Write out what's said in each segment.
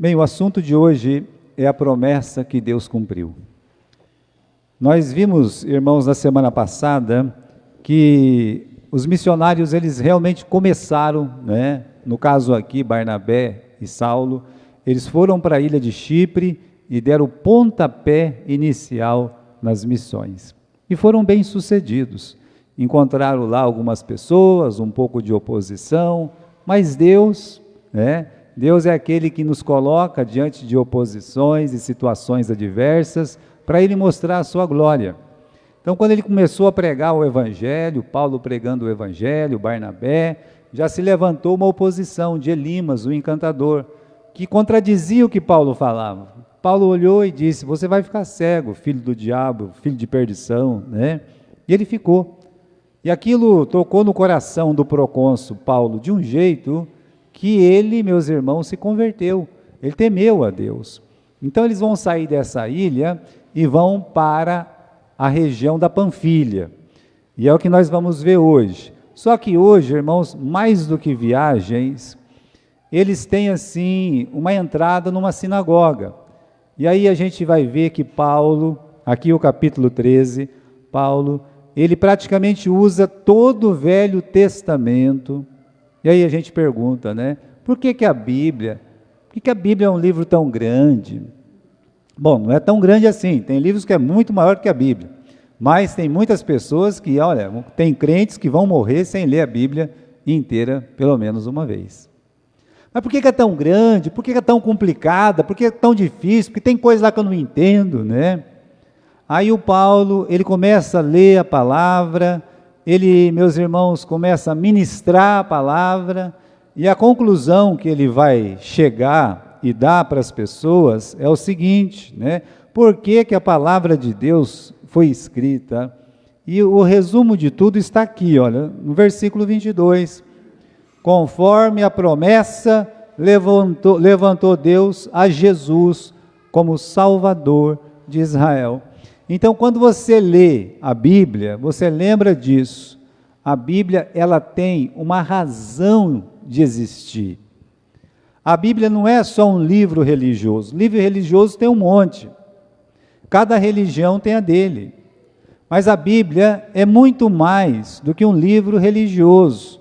Bem, o assunto de hoje é a promessa que Deus cumpriu. Nós vimos, irmãos, na semana passada, que os missionários, eles realmente começaram, no caso aqui, Barnabé e Saulo, eles foram para a ilha de Chipre e deram o pontapé inicial nas missões. E foram bem-sucedidos. Encontraram lá algumas pessoas, um pouco de oposição, mas Deus, Deus é aquele que nos coloca diante de oposições e situações adversas para Ele mostrar a sua glória. Então, quando ele começou a pregar o Evangelho, Paulo pregando o Evangelho, Barnabé, já se levantou uma oposição de Elimas, o encantador, que contradizia o que Paulo falava. Paulo olhou e disse: você vai ficar cego, filho do diabo, filho de perdição, E ele ficou. E aquilo tocou no coração do procônsul Paulo de um jeito que ele, meus irmãos, se converteu. Ele temeu a Deus. Então eles vão sair dessa ilha e vão para a região da Panfilha. E é o que nós vamos ver hoje. Só que hoje, irmãos, mais do que viagens, eles têm assim uma entrada numa sinagoga. E aí a gente vai ver que Paulo, aqui o capítulo 13, Paulo, ele praticamente usa todo o Velho Testamento. E aí a gente pergunta, por que a Bíblia é um livro tão grande? Bom, não é tão grande assim, tem livros que é muito maior que a Bíblia, mas tem muitas pessoas que, tem crentes que vão morrer sem ler a Bíblia inteira, pelo menos uma vez. Mas por que é tão grande? Por que é tão complicada? Por que é tão difícil? Porque tem coisa lá que eu não entendo, Aí o Paulo, ele começa a ler a palavra, ele, meus irmãos, começa a ministrar a palavra, e a conclusão que ele vai chegar e dar para as pessoas é o seguinte, Por que a palavra de Deus foi escrita? E o resumo de tudo está aqui, no versículo 22. Conforme a promessa, levantou Deus a Jesus como Salvador de Israel. Então, quando você lê a Bíblia, você lembra disso. A Bíblia, ela tem uma razão de existir. A Bíblia não é só um livro religioso. Livro religioso tem um monte. Cada religião tem a dele. Mas a Bíblia é muito mais do que um livro religioso.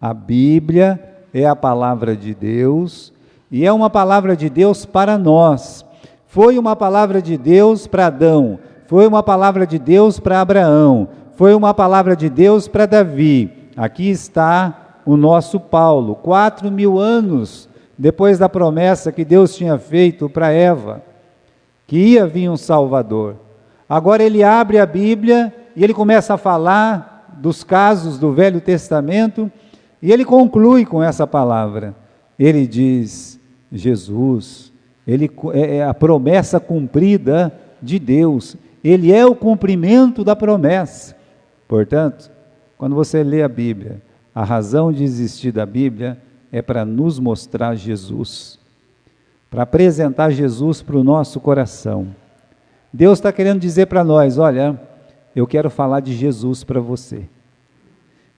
A Bíblia é a palavra de Deus, e é uma palavra de Deus para nós. Foi uma palavra de Deus para Adão, foi uma palavra de Deus para Abraão, foi uma palavra de Deus para Davi. Aqui está o nosso Paulo, 4.000 anos depois da promessa que Deus tinha feito para Eva, que ia vir um Salvador. Agora ele abre a Bíblia e ele começa a falar dos casos do Velho Testamento, e ele conclui com essa palavra. Ele diz: Jesus, ele é a promessa cumprida de Deus, ele é o cumprimento da promessa. Portanto, quando você lê a Bíblia, a razão de existir da Bíblia é para nos mostrar Jesus, para apresentar Jesus para o nosso coração. Deus está querendo dizer para nós: olha, eu quero falar de Jesus para você.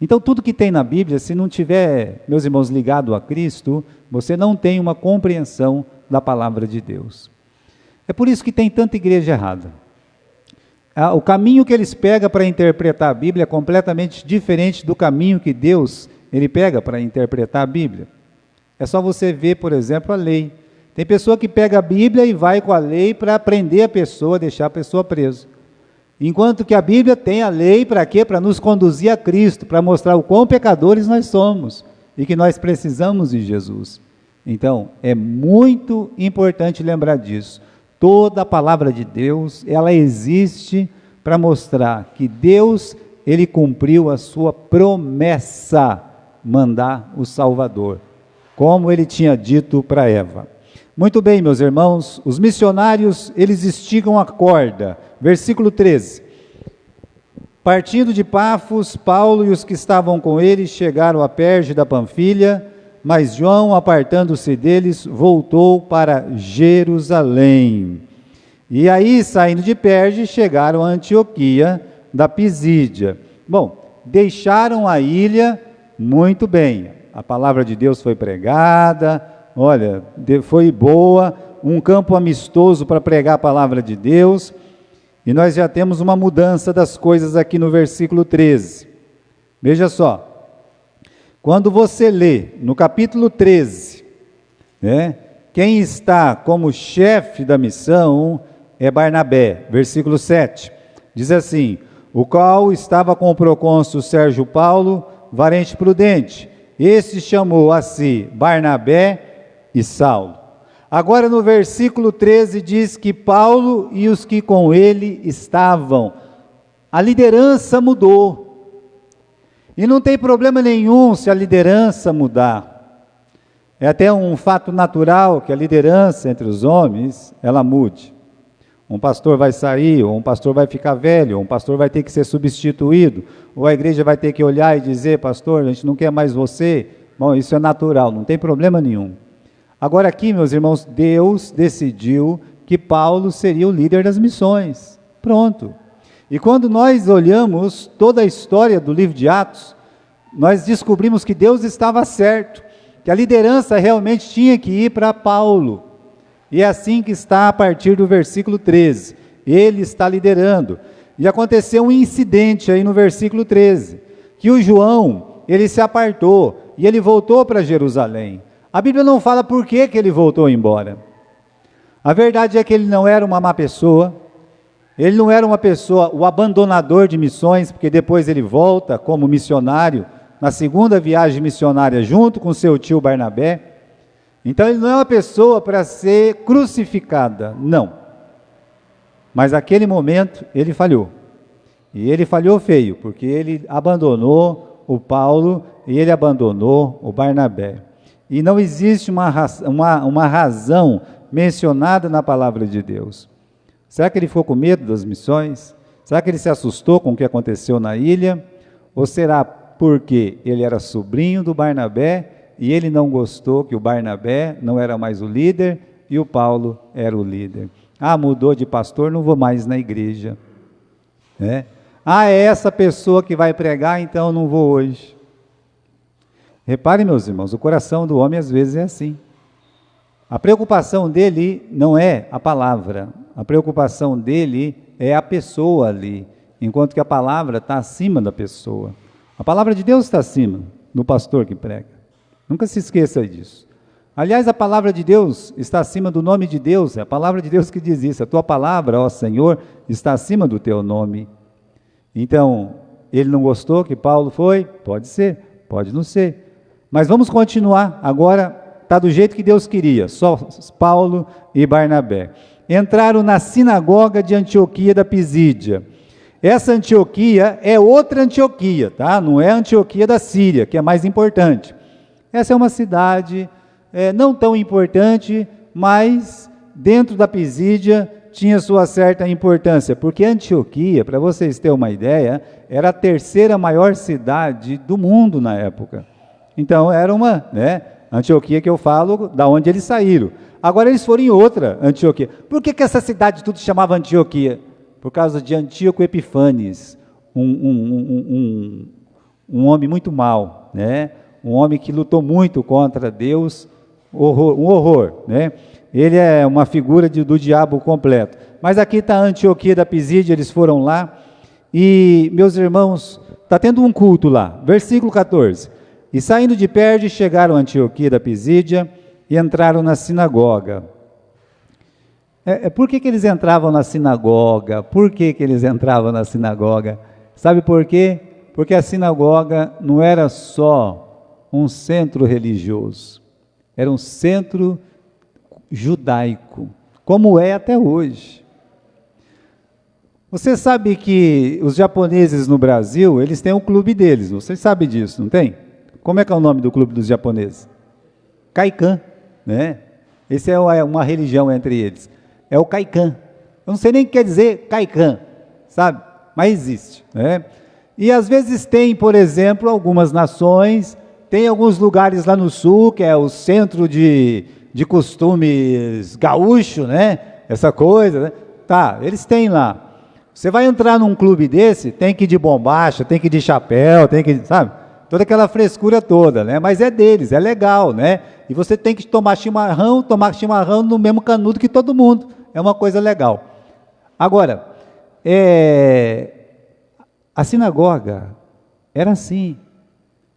Então, tudo que tem na Bíblia, se não tiver, meus irmãos, ligado a Cristo, você não tem uma compreensão da palavra de Deus. É por isso que tem tanta igreja errada. O caminho que eles pegam para interpretar a Bíblia é completamente diferente do caminho que Deus ele pega para interpretar a Bíblia. É só você ver, por exemplo, a lei. Tem pessoa que pega a Bíblia e vai com a lei para prender a pessoa, deixar a pessoa presa. Enquanto que a Bíblia tem a lei para quê? Para nos conduzir a Cristo, para mostrar o quão pecadores nós somos e que nós precisamos de Jesus. Então, é muito importante lembrar disso. Toda a palavra de Deus, ela existe para mostrar que Deus, ele cumpriu a sua promessa, mandar o Salvador, como ele tinha dito para Eva. Muito bem, meus irmãos, os missionários, eles esticam a corda. Versículo 13. Partindo de Pafos, Paulo e os que estavam com ele chegaram a Perge da Panfilha, mas João, apartando-se deles, voltou para Jerusalém. E aí, saindo de Perge, chegaram a Antioquia da Pisídia. Bom, deixaram a ilha muito bem. A palavra de Deus foi pregada, olha, foi boa, um campo amistoso para pregar a palavra de Deus, e nós já temos uma mudança das coisas aqui no versículo 13. Veja só, quando você lê no capítulo 13, né, quem está como chefe da missão é Barnabé, versículo 7, diz assim: o qual estava com o procônsul Sérgio Paulo, valente e prudente, este chamou a si Barnabé e Saulo. Agora no versículo 13 diz que Paulo e os que com ele estavam, a liderança mudou, e não tem problema nenhum se a liderança mudar, é até um fato natural que a liderança entre os homens, ela mude. Um pastor vai sair, ou um pastor vai ficar velho, ou um pastor vai ter que ser substituído, ou a igreja vai ter que olhar e dizer: pastor, a gente não quer mais você. Bom, isso é natural, não tem problema nenhum. Agora aqui, meus irmãos, Deus decidiu que Paulo seria o líder das missões. Pronto. E quando nós olhamos toda a história do livro de Atos, nós descobrimos que Deus estava certo, que a liderança realmente tinha que ir para Paulo. E é assim que está a partir do versículo 13. Ele está liderando. E aconteceu um incidente aí no versículo 13, que o João, ele se apartou, e ele voltou para Jerusalém. A Bíblia não fala por que ele voltou embora. A verdade é que ele não era uma má pessoa, ele não era uma pessoa, o abandonador de missões, porque depois ele volta como missionário, na segunda viagem missionária, junto com seu tio Barnabé. Então ele não é uma pessoa para ser crucificada, não. Mas naquele momento ele falhou. E ele falhou feio, porque ele abandonou o Paulo e ele abandonou o Barnabé. E não existe uma razão mencionada na palavra de Deus. Será que ele ficou com medo das missões? Será que ele se assustou com o que aconteceu na ilha? Ou será porque ele era sobrinho do Barnabé e ele não gostou que o Barnabé não era mais o líder e o Paulo era o líder? Ah, mudou de pastor, não vou mais na igreja. Ah, é essa pessoa que vai pregar, então não vou hoje. Reparem, meus irmãos, o coração do homem às vezes é assim. A preocupação dele não é a palavra, a preocupação dele é a pessoa ali, enquanto que a palavra está acima da pessoa. A palavra de Deus está acima do pastor que prega. Nunca se esqueça disso. Aliás, a palavra de Deus está acima do nome de Deus, é a palavra de Deus que diz isso. A tua palavra, ó Senhor, está acima do teu nome. Então, ele não gostou que Paulo foi? Pode ser, pode não ser. Mas vamos continuar, agora está do jeito que Deus queria, só Paulo e Barnabé. Entraram na sinagoga de Antioquia da Pisídia. Essa Antioquia é outra Antioquia, tá? Não é a Antioquia da Síria, que é mais importante. Essa é uma cidade não tão importante, mas dentro da Pisídia tinha sua certa importância, porque Antioquia, para vocês terem uma ideia, era a terceira maior cidade do mundo na época. Então era uma, Antioquia que eu falo, da onde eles saíram. Agora eles foram em outra Antioquia. Por que essa cidade tudo chamava Antioquia? Por causa de Antíoco Epifanes, um homem muito mau, um homem que lutou muito contra Deus, um horror, Ele é uma figura do diabo completo. Mas aqui está a Antioquia da Pisídia, eles foram lá, e meus irmãos, está tendo um culto lá, versículo 14. E saindo de Perge, chegaram a Antioquia da Pisídia e entraram na sinagoga. Por que eles entravam na sinagoga? Por que eles entravam na sinagoga? Sabe por quê? Porque a sinagoga não era só um centro religioso, era um centro judaico, como é até hoje. Você sabe que os japoneses no Brasil, eles têm um clube deles, você sabe disso, não tem? Como é que é o nome do clube dos japoneses? Kaikan, Esse é uma religião entre eles. É o Kaikan. Eu não sei nem o que quer dizer Kaikan, sabe? Mas existe, E às vezes tem, por exemplo, algumas nações, tem alguns lugares lá no sul, que é o centro de costumes gaúcho, Essa coisa, Tá, eles têm lá. Você vai entrar num clube desse, tem que ir de bombacha, tem que ir de chapéu, tem que, sabe? toda aquela frescura toda, né? Mas é deles, é legal, né? E você tem que tomar chimarrão no mesmo canudo que todo mundo, é uma coisa legal. Agora, a sinagoga era assim,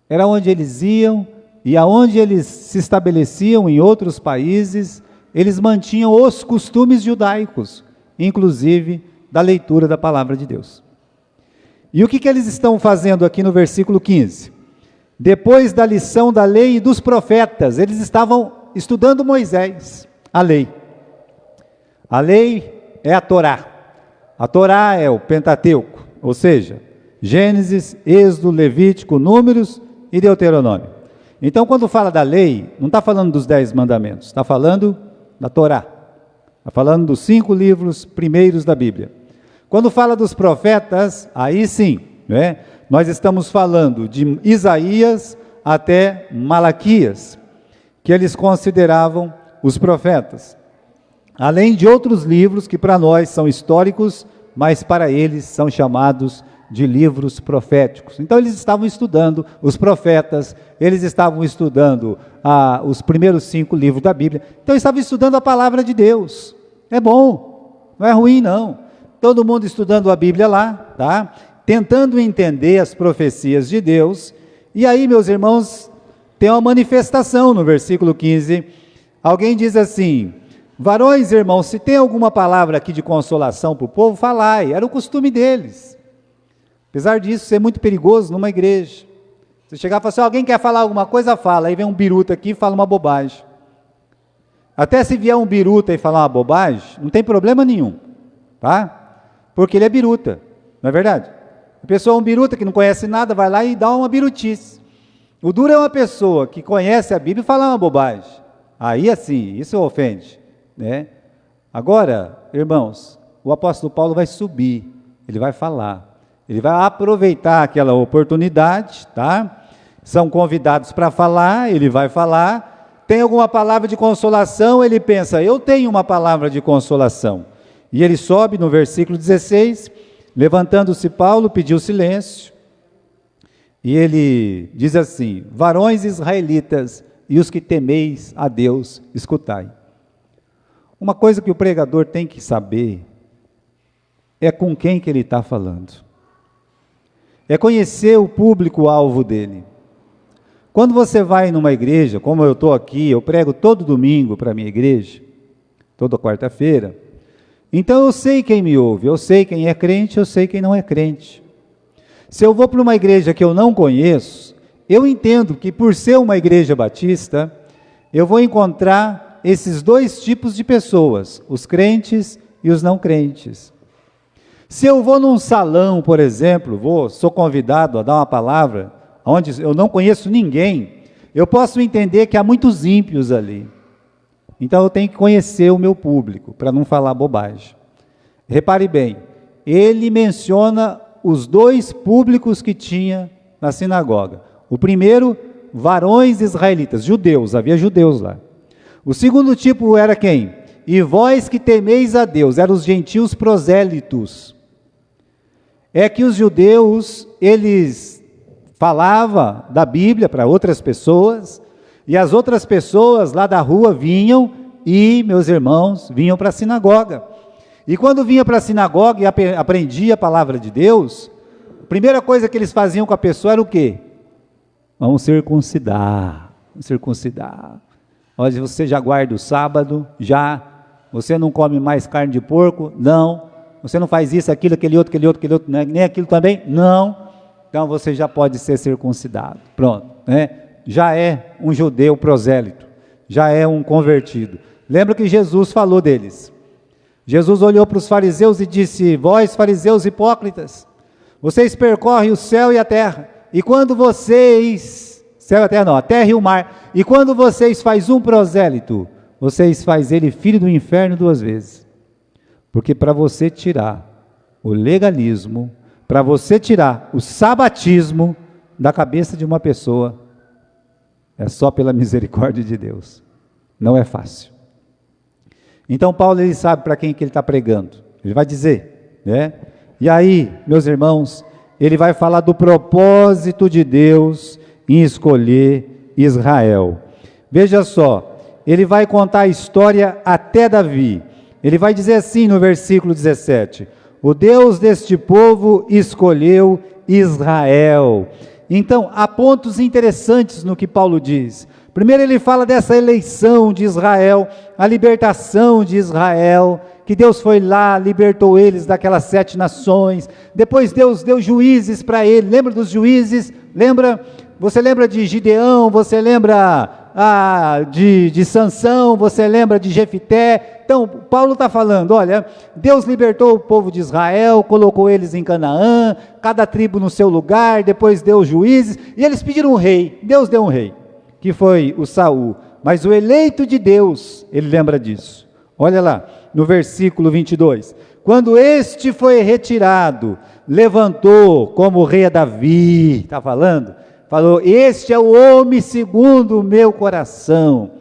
era onde eles iam, e aonde eles se estabeleciam em outros países, eles mantinham os costumes judaicos, inclusive da leitura da palavra de Deus. E o que eles estão fazendo aqui no versículo 15? Depois da lição da lei e dos profetas, eles estavam estudando Moisés, a lei. A lei é a Torá. A Torá é o Pentateuco, ou seja, Gênesis, Êxodo, Levítico, Números e Deuteronômio. Então, quando fala da lei, não está falando dos 10 mandamentos, está falando da Torá. Está falando dos 5 livros primeiros da Bíblia. Quando fala dos profetas, aí sim, né? Nós estamos falando de Isaías até Malaquias, que eles consideravam os profetas. Além de outros livros que para nós são históricos, mas para eles são chamados de livros proféticos. Então eles estavam estudando os profetas, eles estavam estudando os primeiros 5 livros da Bíblia, então eles estavam estudando a palavra de Deus. É bom, não é ruim não. Todo mundo estudando a Bíblia lá, tá? Tentando entender as profecias de Deus. E aí, meus irmãos, tem uma manifestação no versículo 15. Alguém diz assim: varões, irmãos, se tem alguma palavra aqui de consolação para o povo, falai. Era o costume deles. Apesar disso ser muito perigoso numa igreja. Você chegar e falar assim: alguém quer falar alguma coisa, fala. Aí vem um biruta aqui e fala uma bobagem. Até se vier um biruta e falar uma bobagem, não tem problema nenhum, tá? Porque ele é biruta, não é verdade? A pessoa é um biruta que não conhece nada, vai lá e dá uma birutice. O duro é uma pessoa que conhece a Bíblia e fala uma bobagem. Aí assim, isso ofende, né? Agora, irmãos, o apóstolo Paulo vai subir, ele vai falar, ele vai aproveitar aquela oportunidade, tá? São convidados para falar, ele vai falar. Tem alguma palavra de consolação, ele pensa, eu tenho uma palavra de consolação. E ele sobe no versículo 16, levantando-se Paulo, pediu silêncio, e ele diz assim: varões israelitas e os que temeis a Deus, escutai. Uma coisa que o pregador tem que saber é com quem que ele está falando, é conhecer o público-alvo dele. Quando você vai numa igreja, como eu estou aqui, eu prego todo domingo para a minha igreja, toda quarta-feira, então eu sei quem me ouve, eu sei quem é crente, eu sei quem não é crente. Se eu vou para uma igreja que eu não conheço, eu entendo que por ser uma igreja batista, eu vou encontrar esses 2 tipos de pessoas, os crentes e os não crentes. Se eu vou num salão, por exemplo, sou convidado a dar uma palavra, onde eu não conheço ninguém, eu posso entender que há muitos ímpios ali. Então eu tenho que conhecer o meu público, para não falar bobagem. Repare bem, ele menciona os 2 públicos que tinha na sinagoga. O primeiro, varões israelitas, judeus, havia judeus lá. O segundo tipo era quem? E vós que temeis a Deus, eram os gentios prosélitos. É que os judeus, eles falavam da Bíblia para outras pessoas, e as outras pessoas lá da rua vinham e, meus irmãos, vinham para a sinagoga. E quando vinha para a sinagoga e aprendia a palavra de Deus, a primeira coisa que eles faziam com a pessoa era o quê? Vamos circuncidar. Olha, você já guarda o sábado? Já. Você não come mais carne de porco? Não. Você não faz isso, aquilo, aquele outro, nem aquilo também? Não. Então você já pode ser circuncidado. Pronto, né? Já é um judeu prosélito, já é um convertido. Lembra que Jesus falou deles. Jesus olhou para os fariseus e disse: vós fariseus hipócritas, vocês percorrem o céu e a terra, e quando vocês, céu e a terra não, a terra e o mar, e quando vocês faz um prosélito, vocês faz ele filho do inferno 2 vezes. Porque para você tirar o legalismo, para você tirar o sabatismo da cabeça de uma pessoa, é só pela misericórdia de Deus. Não é fácil. Então Paulo, ele sabe para quem que ele está pregando. Ele vai dizer, né? E aí, meus irmãos, ele vai falar do propósito de Deus em escolher Israel. Veja só, ele vai contar a história até Davi. Ele vai dizer assim no versículo 17: o Deus deste povo escolheu Israel. Então, há pontos interessantes no que Paulo diz. Primeiro ele fala dessa eleição de Israel, a libertação de Israel, que Deus foi lá, libertou eles daquelas 7 nações. Depois Deus deu juízes para ele. Lembra dos juízes? Lembra? Você lembra de Gideão? Você lembra de Sansão? Você lembra de Jefité? Então, Paulo está falando, olha, Deus libertou o povo de Israel, colocou eles em Canaã, cada tribo no seu lugar, depois deu juízes, e eles pediram um rei. Deus deu um rei, que foi o Saul, mas o eleito de Deus, ele lembra disso. Olha lá, no versículo 22, quando este foi retirado, levantou como rei Davi, está falando? Falou, este é o homem segundo o meu coração.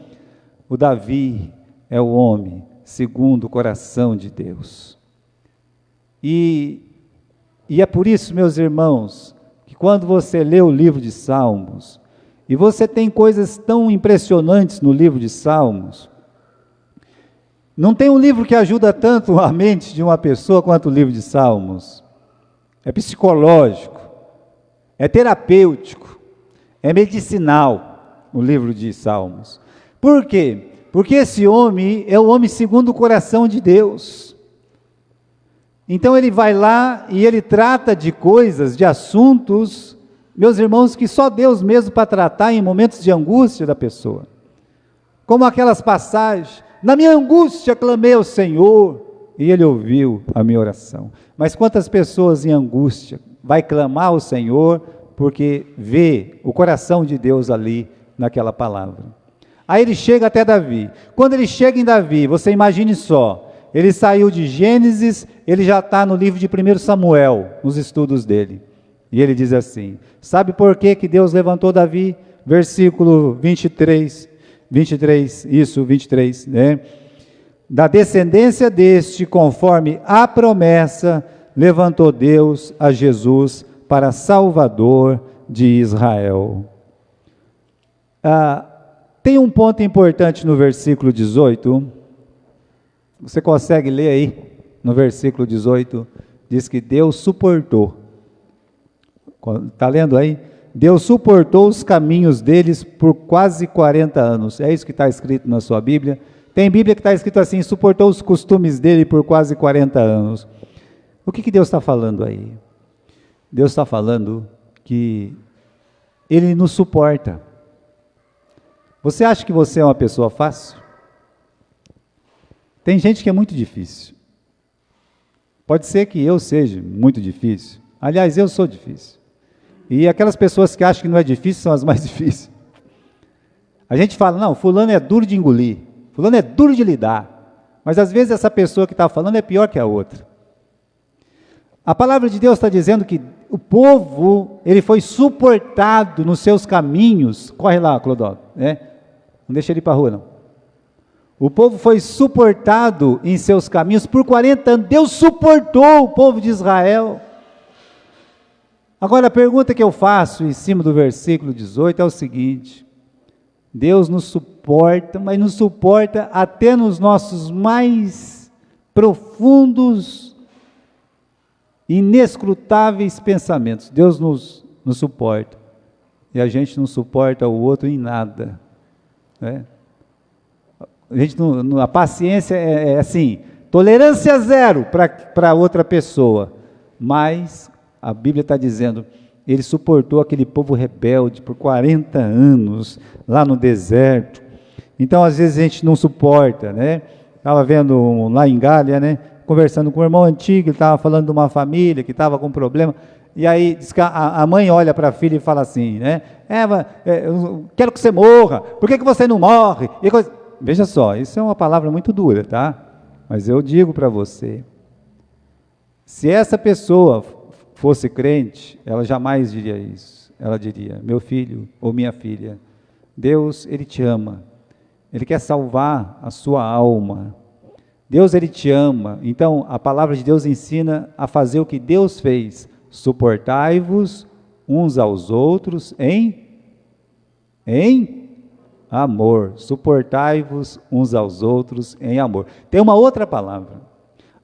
O Davi é o homem segundo o coração de Deus. E é por isso, meus irmãos, que quando você lê o livro de Salmos, e você tem coisas tão impressionantes no livro de Salmos, não tem um livro que ajuda tanto a mente de uma pessoa quanto o livro de Salmos. É psicológico, é terapêutico, é medicinal o livro de Salmos. Por quê? Porque esse homem é o homem segundo o coração de Deus. Então ele vai lá e ele trata de coisas, de assuntos, meus irmãos, que só Deus mesmo para tratar em momentos de angústia da pessoa. Como aquelas passagens, na minha angústia clamei ao Senhor, e Ele ouviu a minha oração. Mas quantas pessoas em angústia vai clamar ao Senhor, porque vê o coração de Deus ali naquela palavra. Aí ele chega até Davi. Quando ele chega em Davi, você imagine só, ele saiu de Gênesis, ele já está no livro de 1 Samuel, nos estudos dele. E ele diz assim, sabe por que Deus levantou Davi? Versículo 23, né? Da descendência deste, conforme a promessa, levantou Deus a Jesus para Salvador de Israel. Tem um ponto importante no versículo 18, você consegue ler aí? No versículo 18, diz que Deus suportou, está lendo aí? Deus suportou os caminhos deles por quase 40 anos, é isso que está escrito na sua Bíblia? Tem Bíblia que está escrito assim, suportou os costumes dele por quase 40 anos. O que Deus está falando aí? Deus está falando que Ele nos suporta. Você acha que você é uma pessoa fácil? Tem gente que é muito difícil. Pode ser que eu seja muito difícil. Aliás, eu sou difícil. E aquelas pessoas que acham que não é difícil são as mais difíceis. A gente fala, não, fulano é duro de engolir, fulano é duro de lidar. Mas às vezes essa pessoa que está falando é pior que a outra. A palavra de Deus está dizendo que o povo, ele foi suportado nos seus caminhos. Corre lá, Clodó, né? Não deixa ele ir para a rua, não. O povo foi suportado em seus caminhos por 40 anos. Deus suportou o povo de Israel. Agora a pergunta que eu faço em cima do versículo 18 é o seguinte: Deus nos suporta, mas nos suporta até nos nossos mais profundos, inescrutáveis pensamentos. Deus nos suporta, e a gente não suporta o outro em nada, né? A paciência é assim, tolerância zero para outra pessoa, mas a Bíblia está dizendo, ele suportou aquele povo rebelde por 40 anos, lá no deserto. Então às vezes a gente não suporta, né? Estava vendo lá em Gália, né? Conversando com um irmão antigo, ele estava falando de uma família que estava com problema, e aí diz que a mãe olha para a filha e fala assim, né? Eu quero que você morra, por que você não morre? Veja só, isso é uma palavra muito dura, tá? Mas eu digo para você, se essa pessoa fosse crente, ela jamais diria isso. Ela diria, meu filho ou minha filha, Deus, Ele te ama, Ele quer salvar a sua alma, Deus, Ele te ama. Então a palavra de Deus ensina a fazer o que Deus fez, suportai-vos uns aos outros em amor. Suportai-vos uns aos outros em amor. Tem uma outra palavra.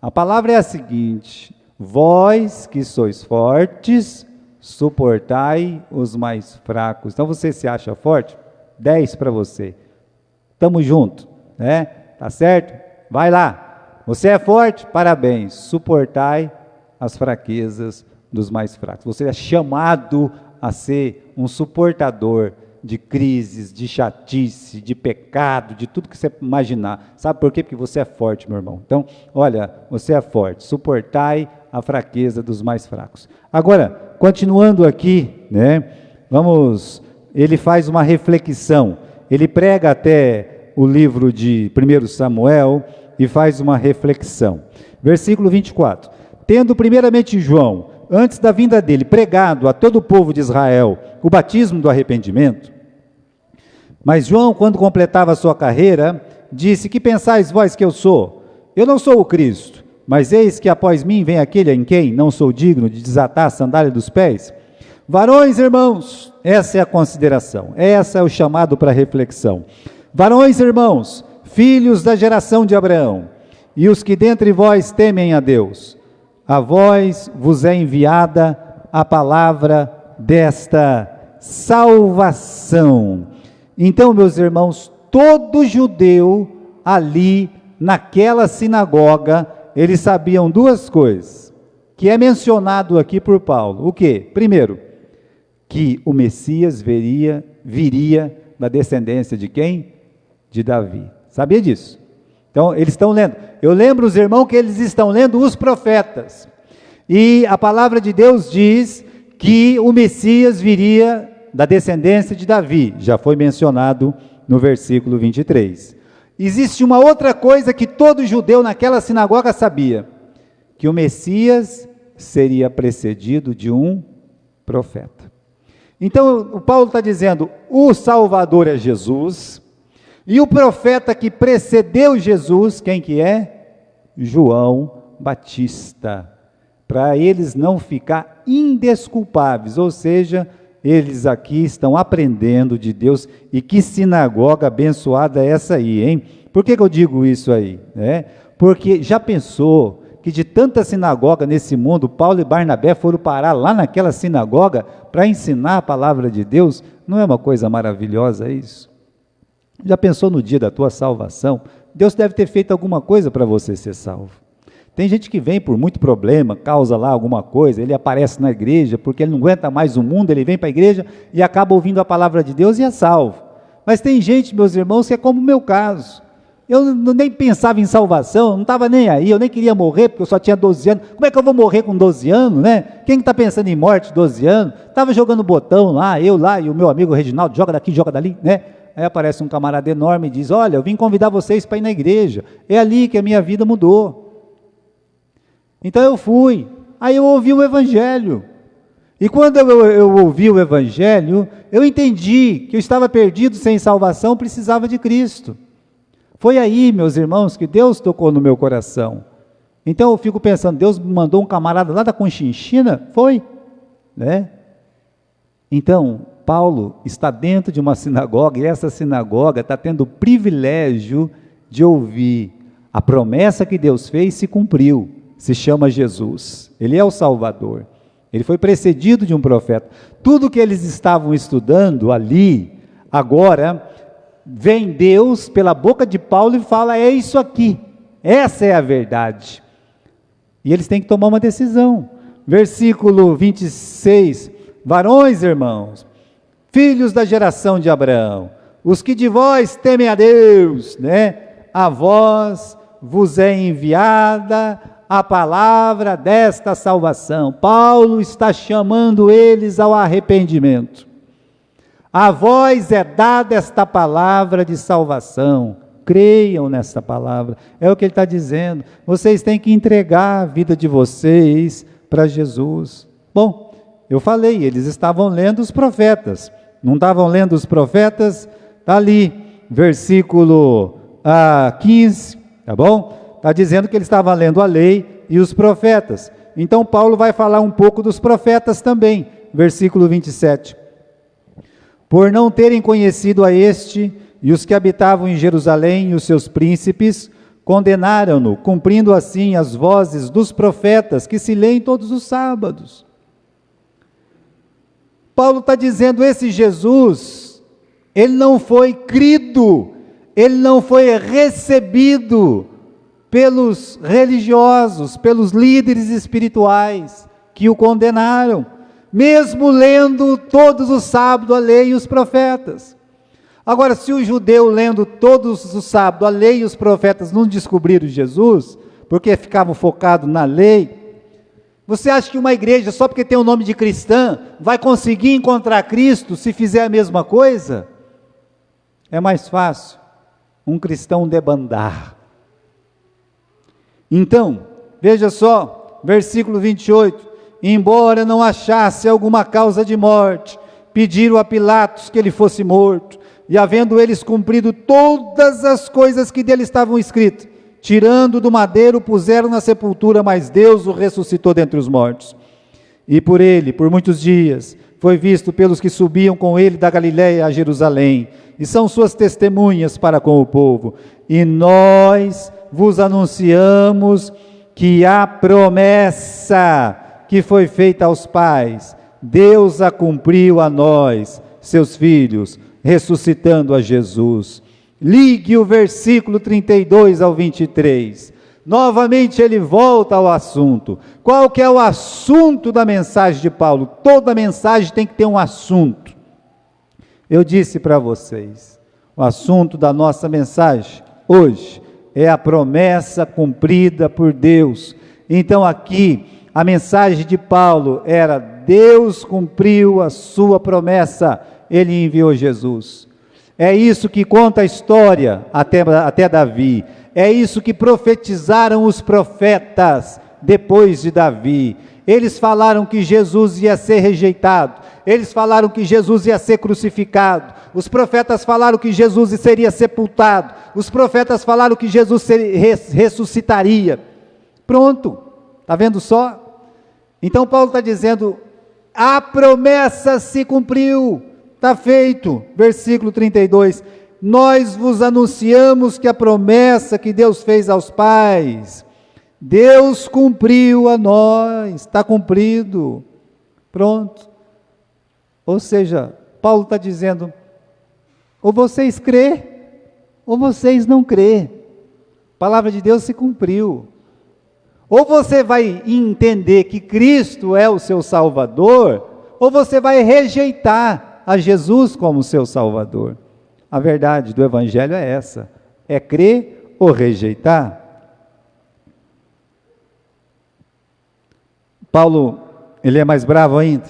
A palavra é a seguinte: vós que sois fortes, suportai os mais fracos. Então você se acha forte? 10 para você. Tamo junto, né? Tá certo? Vai lá. Você é forte? Parabéns. Suportai as fraquezas dos mais fracos. Você é chamado a ser um suportador de crises, de chatice, de pecado, de tudo que você imaginar. Sabe por quê? Porque você é forte, meu irmão. Então, olha, você é forte. Suportai a fraqueza dos mais fracos. Agora, continuando aqui, né? Ele faz uma reflexão. Ele prega até o livro de 1 Samuel e faz uma reflexão. Versículo 24. Tendo primeiramente João, antes da vinda dele, pregado a todo o povo de Israel o batismo do arrependimento, mas João, quando completava a sua carreira, disse: que pensais vós que eu sou? Eu não sou o Cristo, mas eis que após mim vem aquele em quem não sou digno de desatar a sandália dos pés. Varões, irmãos, essa é a consideração, essa é o chamado para reflexão. Varões, irmãos, filhos da geração de Abraão, e os que dentre vós temem a Deus, a vós vos é enviada a palavra desta salvação. Então, meus irmãos, todo judeu ali naquela sinagoga, eles sabiam duas coisas, que é mencionado aqui por Paulo. O quê? Primeiro, que o Messias viria da descendência de quem? De Davi. Sabia disso? Então, eles estão lendo. Eu lembro os irmãos que eles estão lendo os profetas. E a palavra de Deus diz que o Messias viria da descendência de Davi. Já foi mencionado no versículo 23. Existe uma outra coisa que todo judeu naquela sinagoga sabia: que o Messias seria precedido de um profeta. Então, o Paulo está dizendo, o Salvador é Jesus, e o profeta que precedeu Jesus, quem que é? João Batista, para eles não ficar indesculpáveis, ou seja, eles aqui estão aprendendo de Deus. E que sinagoga abençoada é essa aí, hein? Por que eu digo isso aí? Porque já pensou que de tanta sinagoga nesse mundo, Paulo e Barnabé foram parar lá naquela sinagoga para ensinar a palavra de Deus? Não é uma coisa maravilhosa isso? Já pensou no dia da tua salvação? Deus deve ter feito alguma coisa para você ser salvo. Tem gente que vem por muito problema, causa lá alguma coisa, ele aparece na igreja, porque ele não aguenta mais o mundo, ele vem para a igreja e acaba ouvindo a palavra de Deus e é salvo. Mas tem gente, meus irmãos, que é como o meu caso. Eu nem pensava em salvação, não estava nem aí, eu nem queria morrer, porque eu só tinha 12 anos. Como é que eu vou morrer com 12 anos, né? Quem está pensando em morte 12 anos? Estava jogando botão lá, eu lá e o meu amigo Reginaldo, joga daqui, joga dali, né? Aí aparece um camarada enorme e diz: olha, eu vim convidar vocês para ir na igreja, é ali que a minha vida mudou. Então eu fui, aí eu ouvi o evangelho, e quando eu ouvi o evangelho, eu entendi que eu estava perdido, sem salvação, precisava de Cristo. Foi aí, meus irmãos, que Deus tocou no meu coração. Então eu fico pensando, Deus me mandou um camarada lá da Conchinchina? Foi, né? Então, Paulo está dentro de uma sinagoga, e essa sinagoga está tendo o privilégio de ouvir a promessa que Deus fez se cumpriu. Se chama Jesus, ele é o Salvador, ele foi precedido de um profeta. Tudo que eles estavam estudando ali, agora, vem Deus pela boca de Paulo e fala: é isso aqui, essa é a verdade. E eles têm que tomar uma decisão. Versículo 26, varões, irmãos, filhos da geração de Abraão, os que de vós temem a Deus, né? A vós vos é enviada a palavra desta salvação. Paulo está chamando eles ao arrependimento. A vós é dada esta palavra de salvação, creiam nesta palavra, é o que ele está dizendo. Vocês têm que entregar a vida de vocês para Jesus. Bom, eu falei, eles estavam lendo os profetas, não estavam lendo os profetas? Está ali, versículo 15, tá bom? Está dizendo que eles estavam lendo a lei e os profetas. Então Paulo vai falar um pouco dos profetas também, versículo 27. Por não terem conhecido a este, e os que habitavam em Jerusalém, e os seus príncipes, condenaram-no, cumprindo assim as vozes dos profetas que se leem todos os sábados. Paulo está dizendo, esse Jesus, ele não foi crido, ele não foi recebido pelos religiosos, pelos líderes espirituais que o condenaram, mesmo lendo todos os sábados a lei e os profetas. Agora, se o judeu lendo todos os sábados a lei e os profetas não descobriram Jesus, porque ficavam focados na lei, você acha que uma igreja, só porque tem o nome de cristã, vai conseguir encontrar Cristo se fizer a mesma coisa? É mais fácil um cristão debandar. Então, veja só, versículo 28, embora não achasse alguma causa de morte, pediram a Pilatos que ele fosse morto, e havendo eles cumprido todas as coisas que dele estavam escritas, tirando do madeiro, puseram na sepultura, mas Deus o ressuscitou dentre os mortos. E por ele, por muitos dias, foi visto pelos que subiam com ele da Galiléia a Jerusalém, e são suas testemunhas para com o povo. E nós vos anunciamos que a promessa que foi feita aos pais, Deus a cumpriu a nós, seus filhos, ressuscitando a Jesus. Ligue o versículo 32 ao 23. Novamente ele volta ao assunto. Qual que é o assunto da mensagem de Paulo? Toda mensagem tem que ter um assunto. Eu disse para vocês, o assunto da nossa mensagem hoje é a promessa cumprida por Deus. Então aqui, a mensagem de Paulo era: Deus cumpriu a sua promessa, ele enviou Jesus. É isso que conta a história até Davi, é isso que profetizaram os profetas depois de Davi. Eles falaram que Jesus ia ser rejeitado, eles falaram que Jesus ia ser crucificado, os profetas falaram que Jesus seria sepultado, os profetas falaram que Jesus ressuscitaria. Pronto, está vendo só? Então Paulo está dizendo, a promessa se cumpriu, está feito. Versículo 32, nós vos anunciamos que a promessa que Deus fez aos pais, Deus cumpriu a nós, está cumprido, pronto. Ou seja, Paulo está dizendo, ou vocês crê, ou vocês não crê, a palavra de Deus se cumpriu. Ou você vai entender que Cristo é o seu Salvador, ou você vai rejeitar a Jesus como seu Salvador. A verdade do Evangelho é essa, é crer ou rejeitar. Paulo, ele é mais bravo ainda,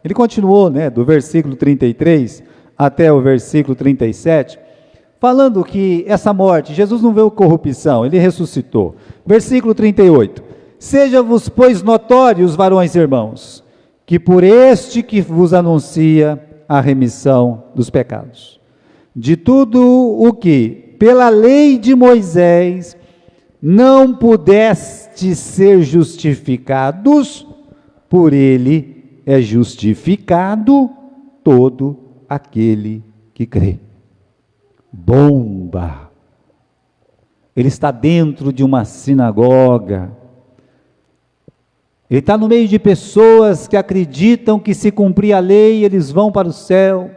ele continuou, do versículo 33 até o versículo 37, falando que essa morte, Jesus não veio corrupção, ele ressuscitou. Versículo 38, seja-vos, pois, notórios, varões e irmãos, que por este que vos anuncia a remissão dos pecados, de tudo o que, pela lei de Moisés, não pudeste ser justificados, por ele é justificado todo aquele que crê. Bomba! Ele está dentro de uma sinagoga, ele está no meio de pessoas que acreditam que se cumprir a lei, eles vão para o céu,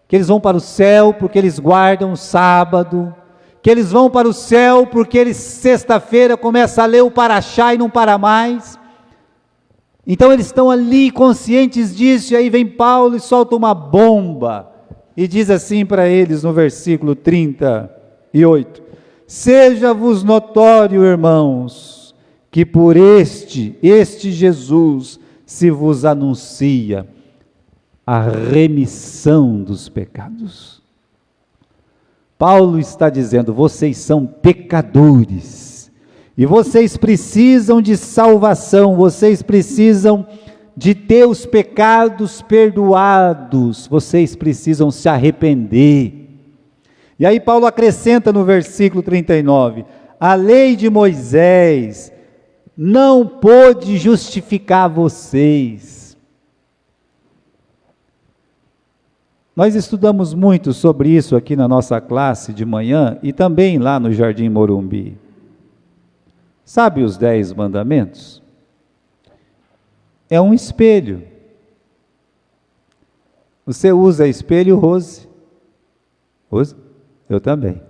que eles vão para o céu porque eles guardam o sábado, que eles vão para o céu porque eles sexta-feira começam a ler o paraxá e não para mais. Então eles estão ali conscientes disso, e aí vem Paulo e solta uma bomba, e diz assim para eles no versículo 38, seja-vos notório, irmãos, que por este Jesus se vos anuncia a remissão dos pecados. Paulo está dizendo, vocês são pecadores, e vocês precisam de salvação, vocês precisam de ter os pecados perdoados, vocês precisam se arrepender. E aí Paulo acrescenta no versículo 39, a lei de Moisés não pôde justificar vocês. Nós estudamos muito sobre isso aqui na nossa classe de manhã e também lá no Jardim Morumbi. Sabe os 10 mandamentos? É um espelho. Você usa espelho, Rose? Rose? Eu também.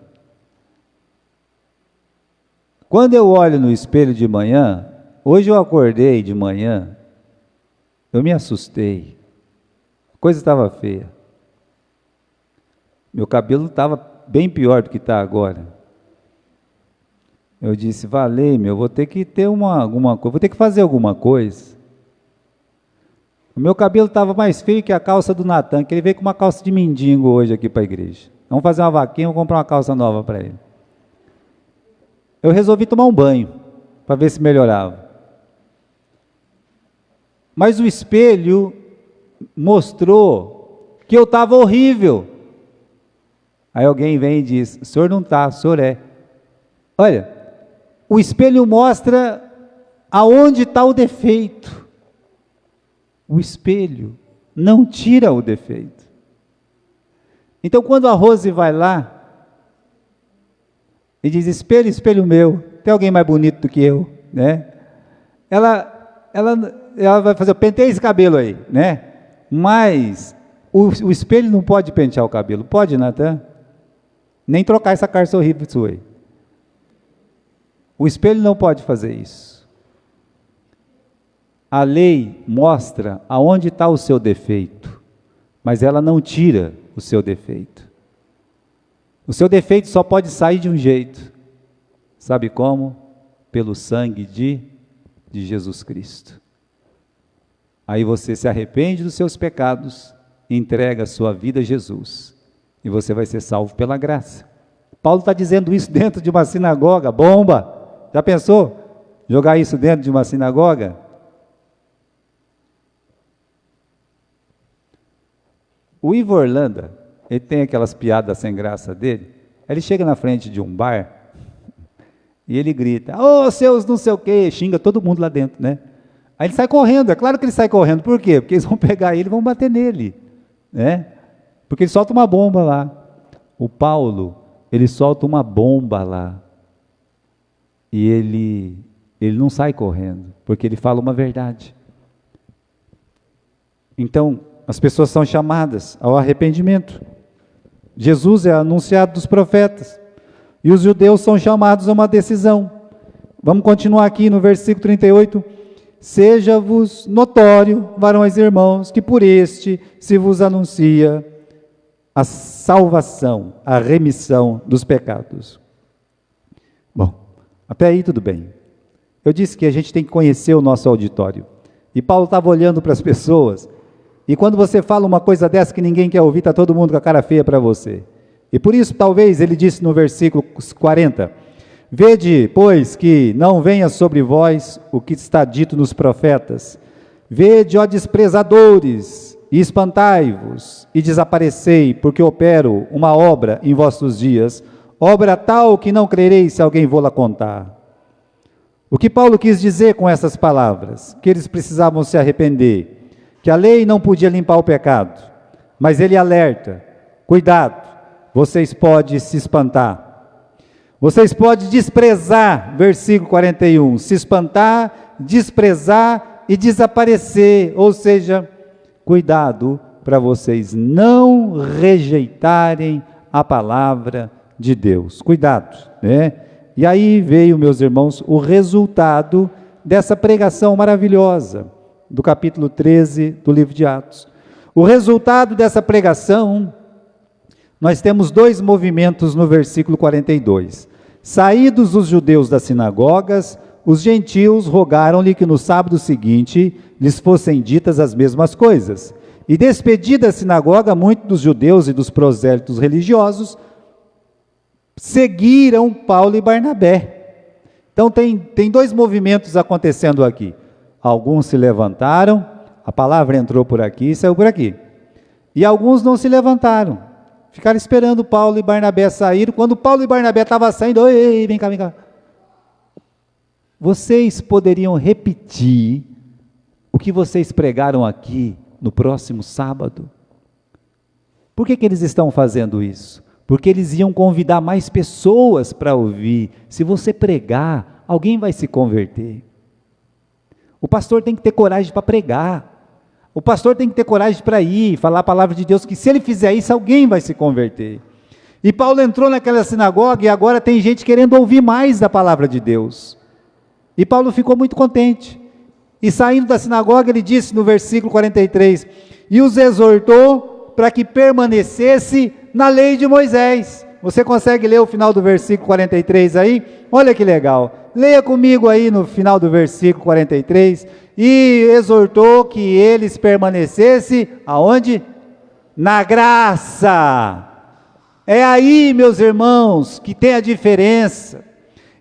Quando eu olho no espelho de manhã, hoje eu acordei de manhã, eu me assustei. A coisa estava feia. Meu cabelo estava bem pior do que está agora. Eu disse, valei-me, eu vou ter que ter alguma coisa, vou ter que fazer alguma coisa. O meu cabelo estava mais feio que a calça do Natan, que ele veio com uma calça de mendigo hoje aqui para a igreja. Vamos fazer uma vaquinha, vou comprar uma calça nova para ele. Eu resolvi tomar um banho, para ver se melhorava. Mas o espelho mostrou que eu estava horrível. Aí alguém vem e diz, o senhor não está, o senhor é. Olha, o espelho mostra aonde está o defeito. O espelho não tira o defeito. Então quando a Rose vai lá, e diz, espelho, espelho meu, tem alguém mais bonito do que eu, né? Ela vai fazer, eu pentei esse cabelo aí, né? Mas o espelho não pode pentear o cabelo, pode, Natan? Nem trocar essa carça horrível sua aí. O espelho não pode fazer isso. A lei mostra aonde está o seu defeito, mas ela não tira o seu defeito. O seu defeito só pode sair de um jeito. Sabe como? Pelo sangue de Jesus Cristo. Aí você se arrepende dos seus pecados, entrega a sua vida a Jesus, e você vai ser salvo pela graça. Paulo está dizendo isso dentro de uma sinagoga, bomba! Já pensou? Jogar isso dentro de uma sinagoga? O Ivo Orlando, ele tem aquelas piadas sem graça dele, ele chega na frente de um bar, e ele grita, ô seus não sei o quê, xinga todo mundo lá dentro, né? Aí ele sai correndo, é claro que ele sai correndo, por quê? Porque eles vão pegar ele e vão bater nele, né? Porque ele solta uma bomba lá. O Paulo, ele solta uma bomba lá, e ele não sai correndo, porque ele fala uma verdade. Então, as pessoas são chamadas ao arrependimento. Jesus é anunciado dos profetas, e os judeus são chamados a uma decisão. Vamos continuar aqui no versículo 38. Seja-vos notório, varões e irmãos, que por este se vos anuncia a salvação, a remissão dos pecados. Bom, até aí tudo bem. Eu disse que a gente tem que conhecer o nosso auditório. E Paulo estava olhando para as pessoas, e quando você fala uma coisa dessa que ninguém quer ouvir, está todo mundo com a cara feia para você. E por isso, talvez, ele disse no versículo 40, vede, pois, que não venha sobre vós o que está dito nos profetas. Vede, ó desprezadores, e espantai-vos, e desaparecei, porque opero uma obra em vossos dias, obra tal que não crereis se alguém vô-la contar. O que Paulo quis dizer com essas palavras? Que eles precisavam se arrepender, que a lei não podia limpar o pecado, mas ele alerta, cuidado, vocês podem se espantar, vocês podem desprezar, versículo 41, se espantar, desprezar e desaparecer, ou seja, cuidado para vocês não rejeitarem a palavra de Deus, cuidado, né? E aí veio, meus irmãos, o resultado dessa pregação maravilhosa, do capítulo 13 do livro de Atos. O resultado dessa pregação, nós temos 2 movimentos no versículo 42. Saídos os judeus das sinagogas, os gentios rogaram-lhe que no sábado seguinte lhes fossem ditas as mesmas coisas. E despedida a sinagoga, muitos dos judeus e dos prosélitos religiosos seguiram Paulo e Barnabé. Então tem 2 movimentos acontecendo aqui. Alguns se levantaram, a palavra entrou por aqui e saiu por aqui. E alguns não se levantaram, ficaram esperando Paulo e Barnabé sair. Quando Paulo e Barnabé estavam saindo, ei, vem cá. vocês poderiam repetir o que vocês pregaram aqui no próximo sábado? Por que eles estão fazendo isso? Porque eles iam convidar mais pessoas para ouvir. Se você pregar, alguém vai se converter. O pastor tem que ter coragem para pregar. O pastor tem que ter coragem para ir, falar a palavra de Deus, que se ele fizer isso, alguém vai se converter. E Paulo entrou naquela sinagoga e agora tem gente querendo ouvir mais da palavra de Deus. E Paulo ficou muito contente. E saindo da sinagoga, ele disse no versículo 43, e os exortou para que permanecesse na lei de Moisés. Você consegue ler o final do versículo 43 aí? Olha que legal. Leia comigo aí no final do versículo 43. E exortou que eles permanecessem, aonde? Na graça. É aí, meus irmãos, que tem a diferença.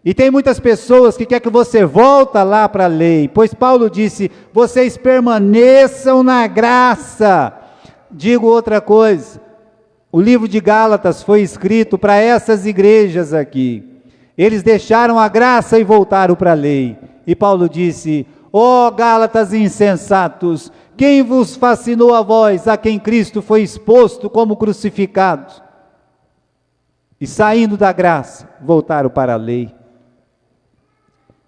E tem muitas pessoas que querem que você volte lá para a lei, pois Paulo disse, vocês permaneçam na graça. Digo outra coisa, o livro de Gálatas foi escrito para essas igrejas aqui. Eles deixaram a graça e voltaram para a lei. E Paulo disse, ó Gálatas insensatos, quem vos fascinou a vós, a quem Cristo foi exposto como crucificado? E saindo da graça, voltaram para a lei.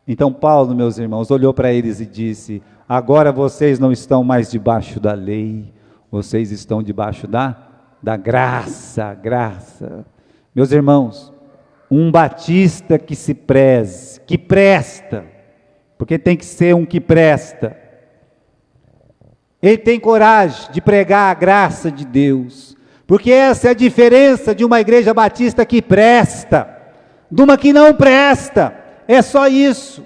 Então Paulo, meus irmãos, olhou para eles e disse, agora vocês não estão mais debaixo da lei, vocês estão debaixo da graça. Meus irmãos, um batista que se preze, que presta, porque tem que ser um que presta, ele tem coragem de pregar a graça de Deus, porque essa é a diferença de uma igreja batista que presta, de uma que não presta. É só isso,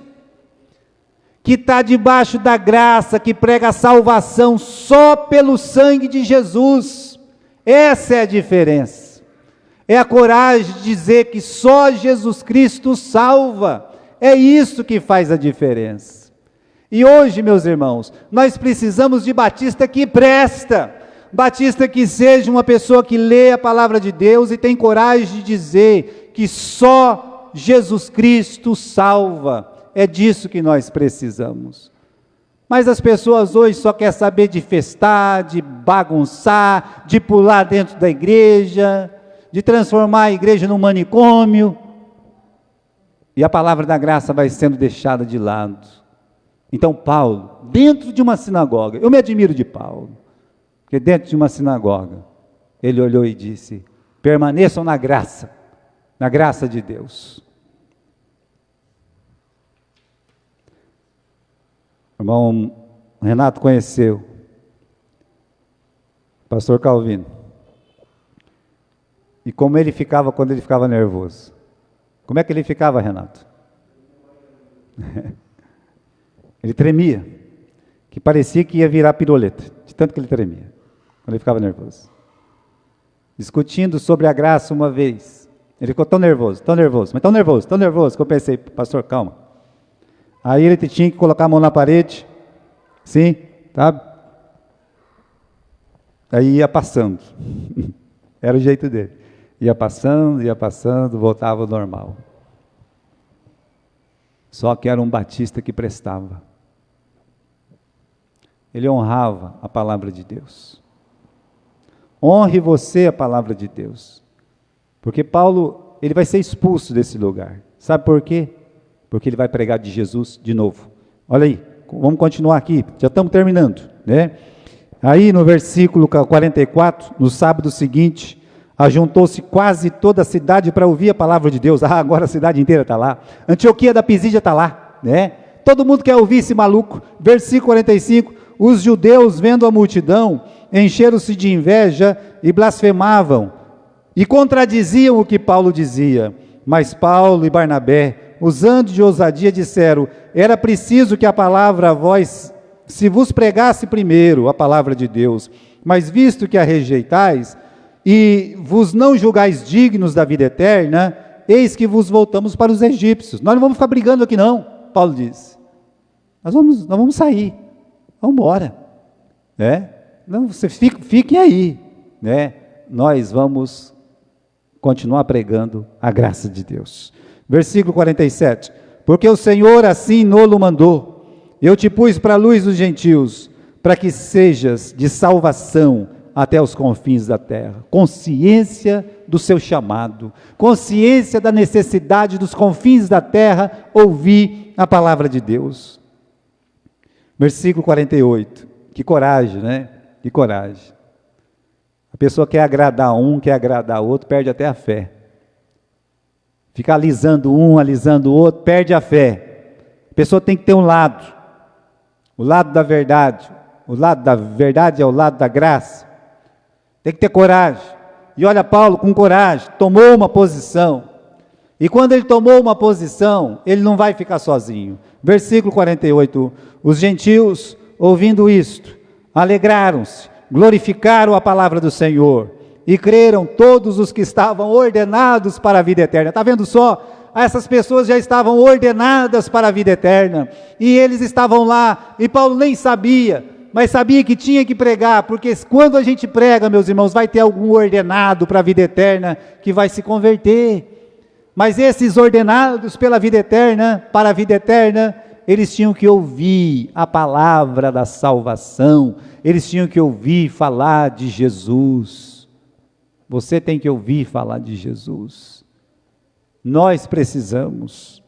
que está debaixo da graça, que prega a salvação só pelo sangue de Jesus. Essa é a diferença, é a coragem de dizer que só Jesus Cristo salva, é isso que faz a diferença. E hoje, meus irmãos, nós precisamos de batista que presta, batista que seja uma pessoa que lê a palavra de Deus e tem coragem de dizer que só Jesus Cristo salva. É disso que nós precisamos. Mas as pessoas hoje só querem saber de festar, de bagunçar, de pular dentro da igreja, de transformar a igreja num manicômio, e a palavra da graça vai sendo deixada de lado. Então Paulo, dentro de uma sinagoga, eu me admiro de Paulo, porque dentro de uma sinagoga, ele olhou e disse, permaneçam na graça de Deus. O irmão Renato conheceu o pastor Calvino, e como ele ficava quando ele ficava nervoso. Como é que ele ficava, Renato? Ele tremia, que parecia que ia virar piroleta, de tanto que ele tremia, quando ele ficava nervoso. Discutindo sobre a graça uma vez, ele ficou tão nervoso, mas tão nervoso, que eu pensei, pastor, calma. Aí ele tinha que colocar a mão na parede, sim, sabe? Aí ia passando, era o jeito dele. Ia passando, voltava ao normal. Só que era um batista que prestava. Ele honrava a palavra de Deus. Honre você a palavra de Deus. Porque Paulo, ele vai ser expulso desse lugar. Sabe por quê? Porque ele vai pregar de Jesus de novo. Olha aí, vamos continuar aqui, já estamos terminando, né? Aí no versículo 44, no sábado seguinte, ajuntou-se quase toda a cidade para ouvir a palavra de Deus. Agora a cidade inteira está lá. Antioquia da Pisídia está lá, né? Todo mundo quer ouvir esse maluco. Versículo 45, os judeus, vendo a multidão, encheram-se de inveja e blasfemavam, e contradiziam o que Paulo dizia. Mas Paulo e Barnabé, usando de ousadia, disseram, era preciso que a palavra a vós se vos pregasse primeiro a palavra de Deus, mas visto que a rejeitais, e vos não julgais dignos da vida eterna, eis que vos voltamos para os egípcios. Nós não vamos ficar brigando aqui não, Paulo diz. Nós vamos sair, vamos embora, né? Não, você fiquem aí, né? Nós vamos continuar pregando a graça de Deus. Versículo 47, porque o Senhor assim nolo mandou. Eu te pus para a luz dos gentios, para que sejas de salvação até os confins da terra. Consciência do seu chamado, consciência da necessidade dos confins da terra, ouvir a palavra de Deus. Versículo 48, que coragem, né? Que coragem. A pessoa quer agradar um, quer agradar outro, perde até a fé. Fica alisando um, alisando o outro, perde a fé. A pessoa tem que ter um lado, o lado da verdade. O lado da verdade é o lado da graça. Tem que ter coragem. E olha, Paulo com coragem, tomou uma posição. E quando ele tomou uma posição, ele não vai ficar sozinho. Versículo 48, os gentios, ouvindo isto, alegraram-se, glorificaram a palavra do Senhor, e creram todos os que estavam ordenados para a vida eterna. Está vendo só? Essas pessoas já estavam ordenadas para a vida eterna, e eles estavam lá, e Paulo nem sabia, mas sabia que tinha que pregar, porque quando a gente prega, meus irmãos, vai ter algum ordenado para a vida eterna, que vai se converter. Mas esses ordenados pela vida eterna, para a vida eterna, eles tinham que ouvir a palavra da salvação, eles tinham que ouvir falar de Jesus. Você tem que ouvir falar de Jesus. Nós precisamos.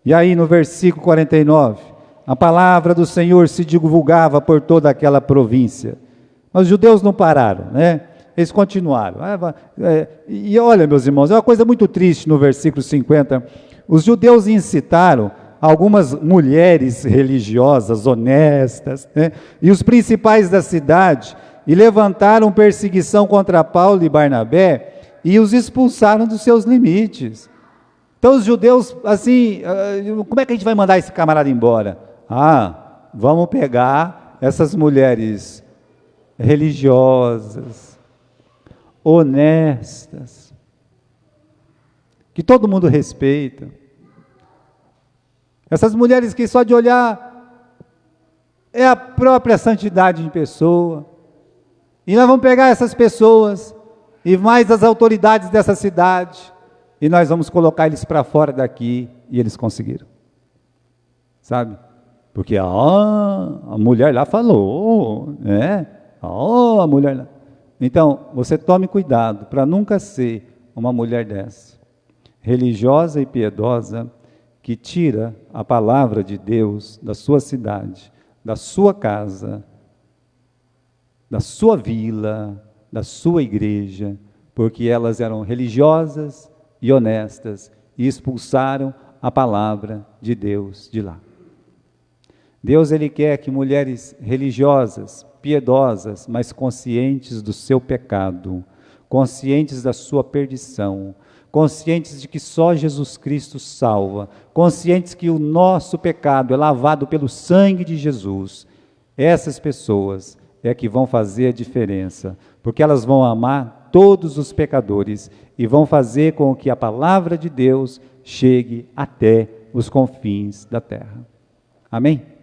E aí no versículo 49, a palavra do Senhor se divulgava por toda aquela província. Mas os judeus não pararam, né? Eles continuaram. E olha, meus irmãos, é uma coisa muito triste no versículo 50. Os judeus incitaram algumas mulheres religiosas, honestas, né? E os principais da cidade, e levantaram perseguição contra Paulo e Barnabé, e os expulsaram dos seus limites. Então os judeus, assim, como é que a gente vai mandar esse camarada embora? Vamos pegar essas mulheres religiosas, honestas, que todo mundo respeita. Essas mulheres que só de olhar é a própria santidade em pessoa. E nós vamos pegar essas pessoas e mais as autoridades dessa cidade e nós vamos colocar eles para fora daqui. E eles conseguiram, sabe? Porque a mulher lá falou, né? A mulher lá. Então, você tome cuidado para nunca ser uma mulher dessa, religiosa e piedosa, que tira a palavra de Deus da sua cidade, da sua casa, da sua vila, da sua igreja, porque elas eram religiosas e honestas e expulsaram a palavra de Deus de lá. Deus, Ele quer que mulheres religiosas, piedosas, mas conscientes do seu pecado, conscientes da sua perdição, conscientes de que só Jesus Cristo salva, conscientes que o nosso pecado é lavado pelo sangue de Jesus, essas pessoas é que vão fazer a diferença, porque elas vão amar todos os pecadores e vão fazer com que a palavra de Deus chegue até os confins da terra. Amém?